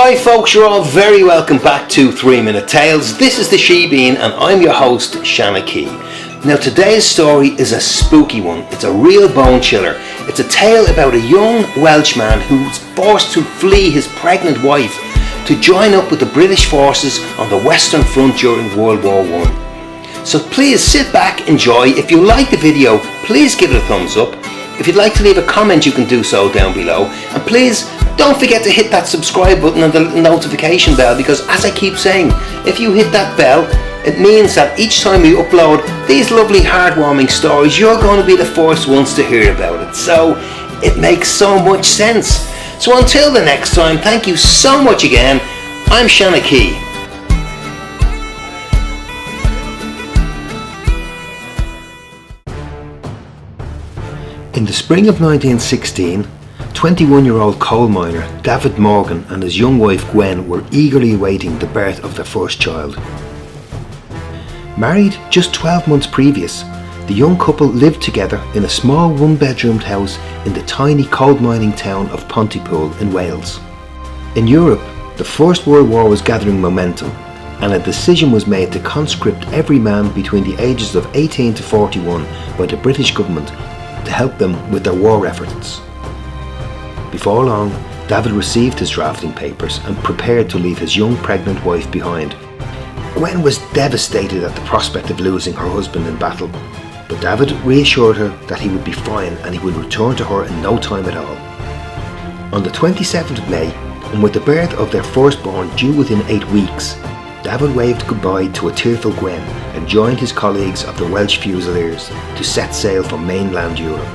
Hi folks, you're all very welcome back to 3 Minute Tales. This is the She-Bean and I'm your host, Shanna Key. Now today's story is a spooky one. It's a real bone chiller. It's a tale about a young Welsh man who's forced to flee his pregnant wife to join up with the British forces on the Western Front during World War I. So please sit back, enjoy. If you like the video, please give it a thumbs up. If you'd like to leave a comment, you can do so down below. And please don't forget to hit that subscribe button and the notification bell, because as I keep saying, if you hit that bell, it means that each time we upload these lovely heartwarming stories, you're going to be the first ones to hear about it. So it makes so much sense. So until the next time, thank you so much again. I'm Shanna Key. In the spring of 1916, 21-year-old coal miner Daffyd Morgan and his young wife Gwen were eagerly awaiting the birth of their first child. Married just 12 months previous, the young couple lived together in a small one-bedroomed house in the tiny coal mining town of Pontypool in Wales. In Europe, the First World War was gathering momentum, and a decision was made to conscript every man between the ages of 18 to 41 by the British government to help them with their war efforts. Before long, David received his drafting papers and prepared to leave his young pregnant wife behind. Gwen was devastated at the prospect of losing her husband in battle, but David reassured her that he would be fine and he would return to her in no time at all. On the 27th of May, and with the birth of their firstborn due within 8 weeks, David waved goodbye to a tearful Gwen and joined his colleagues of the Welsh Fusiliers to set sail for mainland Europe.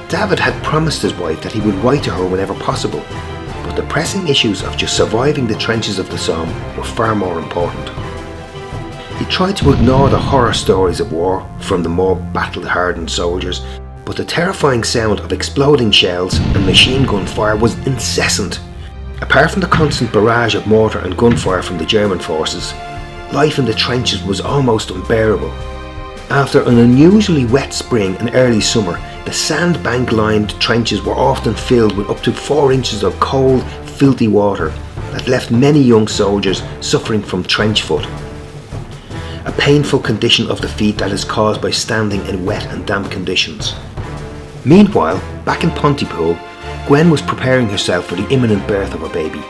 David had promised his wife that he would write to her whenever possible, but the pressing issues of just surviving the trenches of the Somme were far more important. He tried to ignore the horror stories of war from the more battle-hardened soldiers, but the terrifying sound of exploding shells and machine gun fire was incessant. Apart from the constant barrage of mortar and gunfire from the German forces, life in the trenches was almost unbearable. After an unusually wet spring and early summer, the sandbank-lined trenches were often filled with up to 4 inches of cold, filthy water that left many young soldiers suffering from trench foot, a painful condition of the feet that is caused by standing in wet and damp conditions. Meanwhile, back in Pontypool, Gwen was preparing herself for the imminent birth of her baby.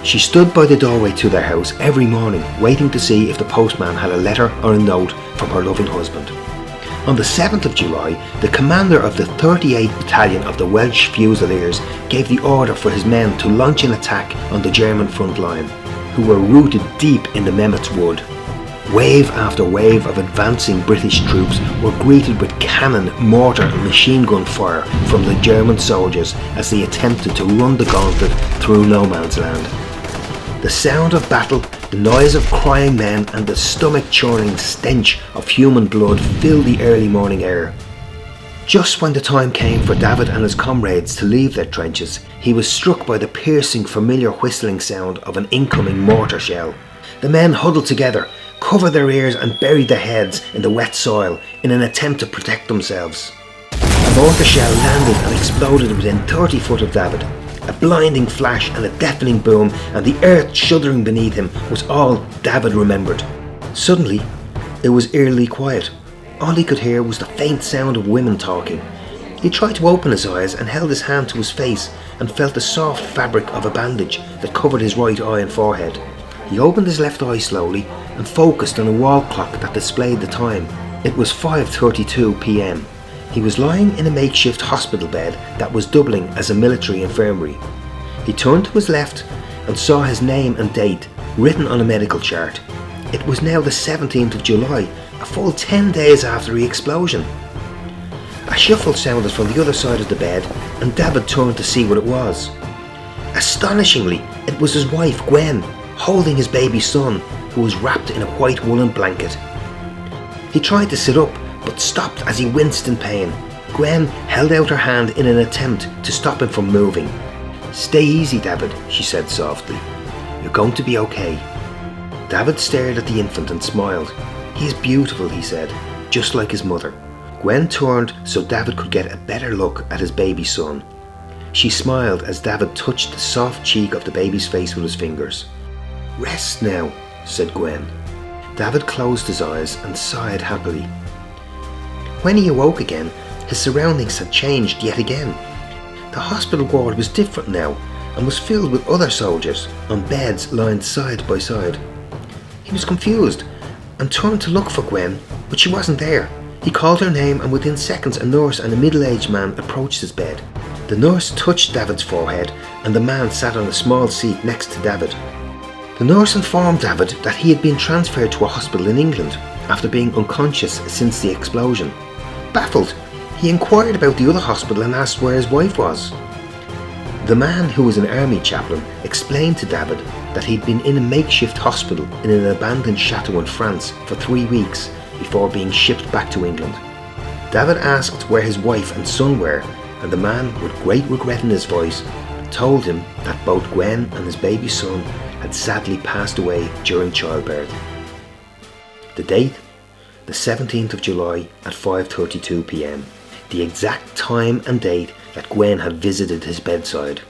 She stood by the doorway to their house every morning, waiting to see if the postman had a letter or a note from her loving husband. On the 7th of July, the commander of the 38th Battalion of the Welsh Fusiliers gave the order for his men to launch an attack on the German front line, who were rooted deep in the Memets Wood. Wave after wave of advancing British troops were greeted with cannon, mortar and machine gun fire from the German soldiers as they attempted to run the gauntlet through no man's land. The sound of battle, the noise of crying men and the stomach-churning stench of human blood filled the early morning air. Just when the time came for David and his comrades to leave their trenches, he was struck by the piercing, familiar whistling sound of an incoming mortar shell. The men huddled together, covered their ears and buried their heads in the wet soil in an attempt to protect themselves. A mortar shell landed and exploded within 30 foot of David. A blinding flash and a deafening boom, and the earth shuddering beneath him was all David remembered. Suddenly, it was eerily quiet. All he could hear was the faint sound of women talking. He tried to open his eyes and held his hand to his face and felt the soft fabric of a bandage that covered his right eye and forehead. He opened his left eye slowly and focused on a wall clock that displayed the time. It was 5:32 p.m. He was lying in a makeshift hospital bed that was doubling as a military infirmary. He turned to his left and saw his name and date written on a medical chart. It was now the 17th of July, a full 10 days after the explosion. A shuffle sounded from the other side of the bed and David turned to see what it was. Astonishingly, it was his wife Gwen, holding his baby son, who was wrapped in a white woolen blanket. He tried to sit up, but stopped as he winced in pain. Gwen held out her hand in an attempt to stop him from moving. "Stay easy, David," she said softly. "You're going to be okay." David stared at the infant and smiled. "He's beautiful," he said, "just like his mother." Gwen turned so David could get a better look at his baby son. She smiled as David touched the soft cheek of the baby's face with his fingers. "Rest now," said Gwen. David closed his eyes and sighed happily. When he awoke again, his surroundings had changed yet again. The hospital ward was different now and was filled with other soldiers on beds lined side by side. He was confused and turned to look for Gwen, but she wasn't there. He called her name, and within seconds a nurse and a middle-aged man approached his bed. The nurse touched David's forehead and the man sat on a small seat next to David. The nurse informed David that he had been transferred to a hospital in England after being unconscious since the explosion. Baffled, he inquired about the other hospital and asked where his wife was. The man, who was an army chaplain, explained to David that he'd been in a makeshift hospital in an abandoned chateau in France for 3 weeks before being shipped back to England. David asked where his wife and son were, and the man, with great regret in his voice, told him that both Gwen and his baby son had sadly passed away during childbirth. The date? The 17th of July at 5:32 p.m. The exact time and date that Gwen had visited his bedside.